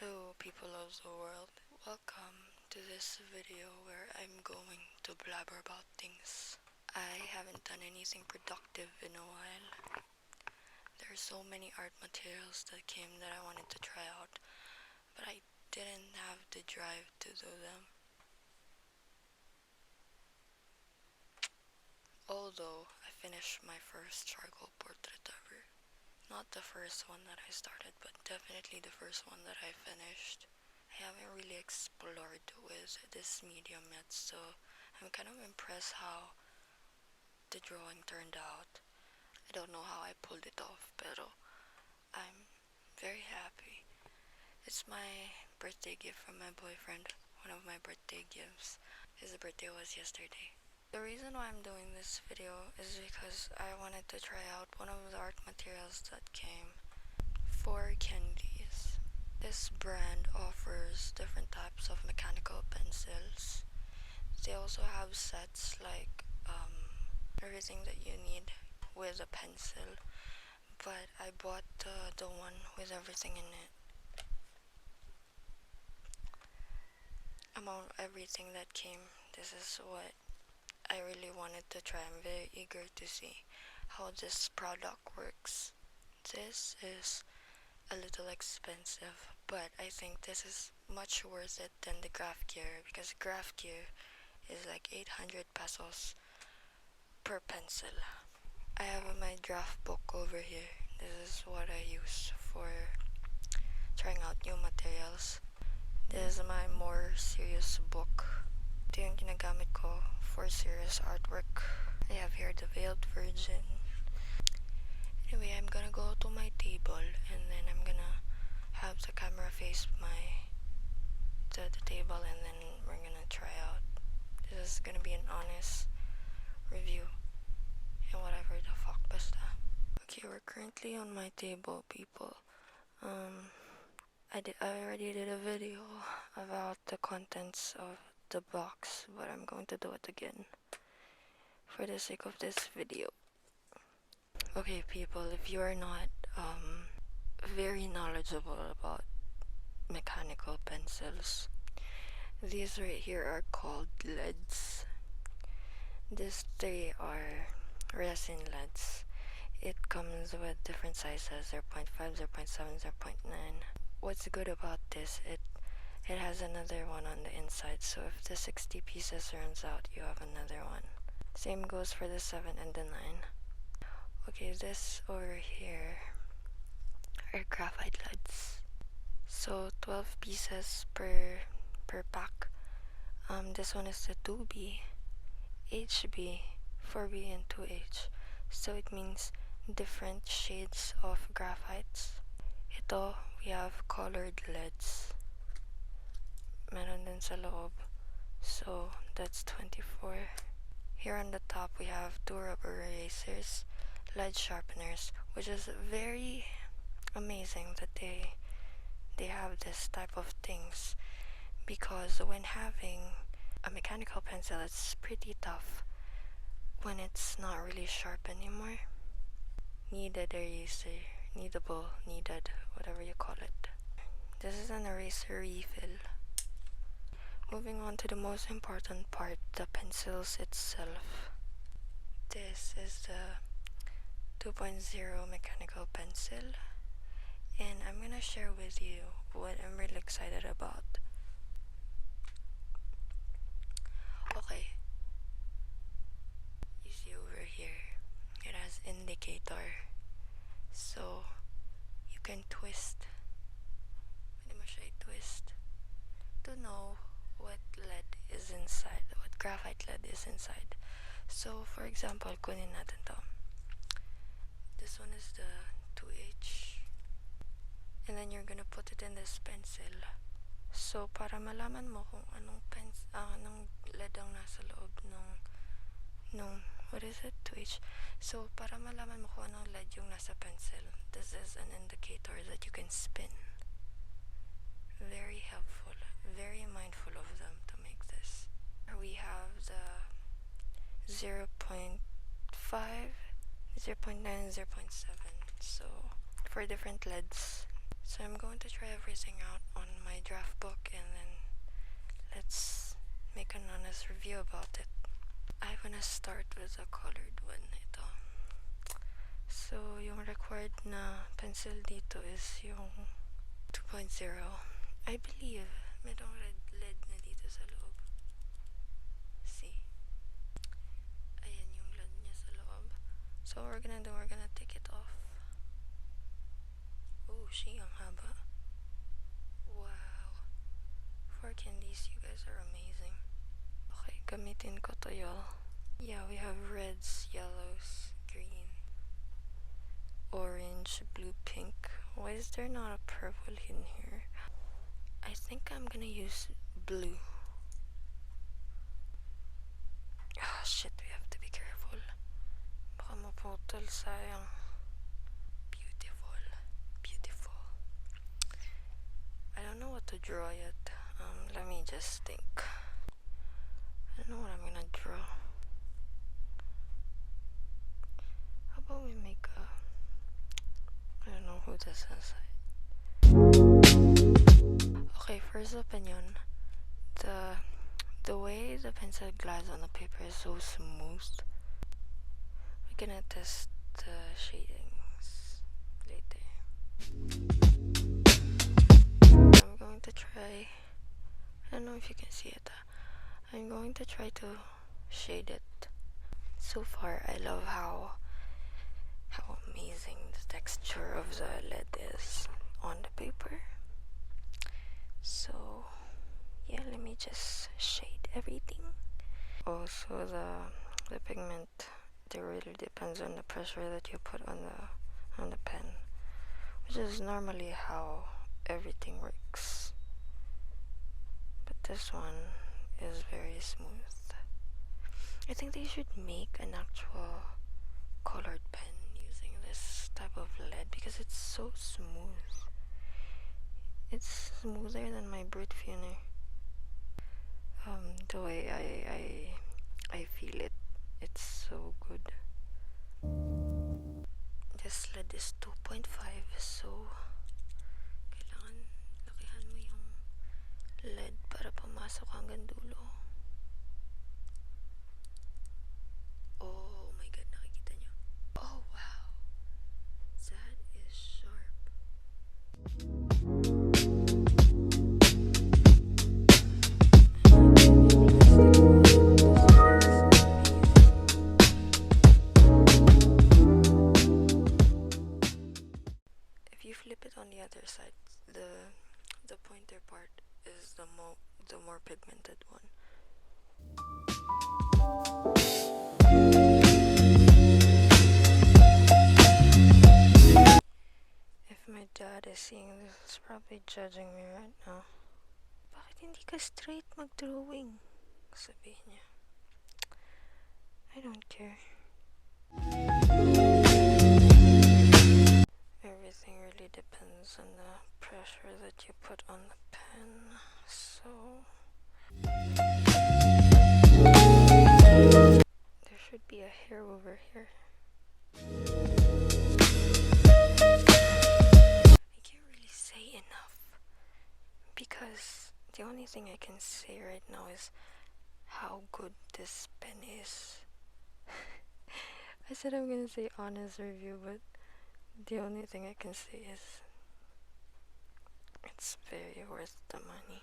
Hello people of the world, welcome to this video where I'm going to blabber about things. I haven't done anything productive in a while. There are so many art materials that came that I wanted to try out, but I didn't have the drive to do them. Although I finished my first charcoal portrait ever. Not the first one that I started, but definitely the first one that I finished. I haven't really explored with this medium yet, so I'm kind of impressed how the drawing turned out. I don't know how I pulled it off, but I'm very happy. It's my birthday gift from my boyfriend, one of my birthday gifts. His birthday was yesterday. The reason why I'm doing this video is because I wanted to try out one of the art materials that came for Candies. This brand offers different types of mechanical pencils. They also have sets like everything that you need with a pencil, but I bought the one with everything in it. Among everything that came, this is what I really wanted to try. I'm very eager to see how this product works. This is a little expensive, but I think this is much worth it than the graph gear, because graph gear is like 800 pesos per pencil. I have my draft book over here. This is what I use for trying out new materials. This is my more serious book. Ito yung ginagamit ko for serious artwork. I have here the Veiled Virgin. Anyway, I'm gonna go to my table and then I'm gonna have the camera face the table, and then we're gonna try out. This is gonna be an honest review and whatever the fuck basta. Okay, we're currently on my table, people. I already did a video about the contents of the box, but I'm going to do it again for the sake of this video. Okay, people, if you are not very knowledgeable about mechanical pencils, these right here are called leads. They are resin leads. It comes with different sizes, 0.5, 0.7, 0.9. What's good about this, it has another one on the inside, so if the 60 pieces runs out, you have another one. Same goes for the 7 and the 9. Okay, this over here are graphite leads. So 12 pieces per pack. This one is the 2B, HB, 4B, and 2H. So it means different shades of graphites. Ito, we have colored leads. Meron din sa loob. So that's 24. Here on the top we have 2 rubber erasers, lead sharpeners, which is very amazing that they have this type of things, because when having a mechanical pencil, it's pretty tough when it's not really sharp anymore. Needed eraser, needed, whatever you call it. This is an eraser refill. Moving on to the most important part, the pencils itself. This is the 2.0 mechanical pencil, and I'm gonna share with you what I'm really excited about. Okay, you see over here, it has indicator, so you can twist. Pwede mo siya i-twist to know what lead is inside, what graphite lead is inside. So for example, kunin natin to. This one is the 2H, and then you're gonna put it in this pencil. So para malaman mo kung anong lead ang nasa loob nung what is it, 2H. So para malaman mo kung anong lead yung nasa pencil, this is an indicator that you can spin. Very helpful, very mindful of them to make this. We have the 0.5, 0.9, and 0.7, so for different leads. So I'm going to try everything out on honest review about it. I'm gonna start with a colored one. Ito. So, yung required na pencil dito is yung 2.0. I believe merong red lead na dito sa loob. See? Ayan yung lead niya sa loob. So, we're gonna take it off. Oh, ang haba. Wow. For Candies, you guys are amazing. Okay, gamitin ko to, y'all. Yeah, we have reds, yellows, green, orange, blue, pink. Why is there not a purple in here? I think I'm gonna use blue. Ah, shit, we have to be careful. Baka maputol, sayang. Beautiful. Beautiful. I don't know what to draw yet. Let me just think. I don't know what I'm gonna draw. How about we make a... I don't know who this is. Okay, first opinion. The way the pencil glides on the paper is so smooth. We're gonna test the shadings later. I'm going to try... I don't know if you can see it. I'm going to try to shade it. So far, I love how amazing the texture of the lead is on the paper. So, yeah, let me just shade everything. Also, the pigment, it really depends on the pressure that you put on the pen, which is normally how everything works. But this one is very smooth. I think they should make an actual colored pen using this type of lead because it's so smooth. It's smoother than my Brit Funer. The way I feel it, it's so good. This lead is 2.5, so kailangan lakihan mo yung lead para pumasok hanggang dulo. Oh my god, nakikita nyo? Oh wow, that is sharp. If you flip it on the other side, the pointer part is the more pigmented one. If my dad is seeing this, he's probably judging me right now. Bakit hindi ka straight mag-drawing? Sabihin niya. I don't care. Everything really depends on the pressure that you put on the pen. So there should be a hair over here. I can't really say enough because the only thing I can say right now is how good this pen is. I said I'm gonna say honest review, but the only thing I can say is it's very worth the money.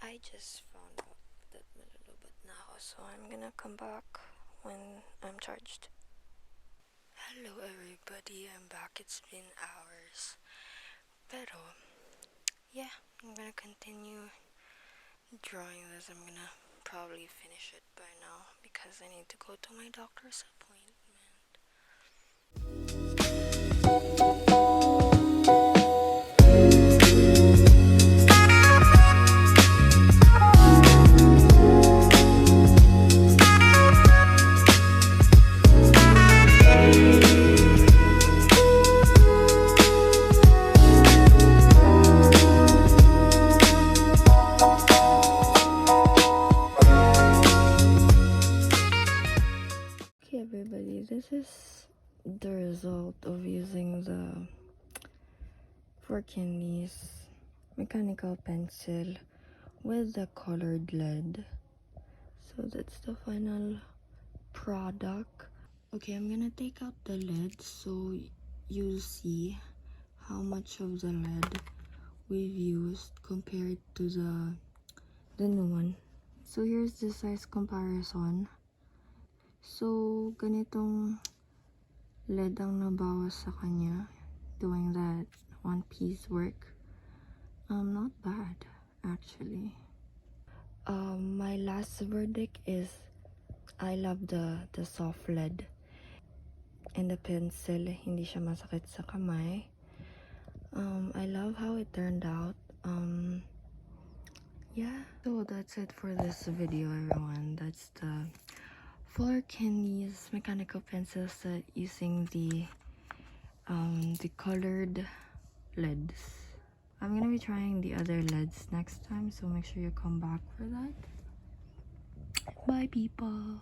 I just found out that malulobot na ako, so I'm gonna come back when I'm charged. Hello everybody, I'm back. It's been hours. Pero, yeah, I'm gonna continue drawing this. I'm gonna probably finish it by now because I need to go to my doctor's appointment. Everybody, this is the result of using the for Candies mechanical pencil with the colored lead. So that's the final product. Okay, I'm gonna take out the lead so you'll see how much of the lead we've used compared to the new one. So here's the size comparison. So ganitong lead ang nabawas sa kanya doing that one piece work. Not bad actually. My last verdict is I love the soft lead and the pencil, hindi siya masakit sa kamay. I love how it turned out. Yeah, so that's it for this video, everyone. That's the 4 Candies mechanical pencil set using the colored leads. I'm gonna be trying the other leads next time, so make sure you come back for that. Bye, people.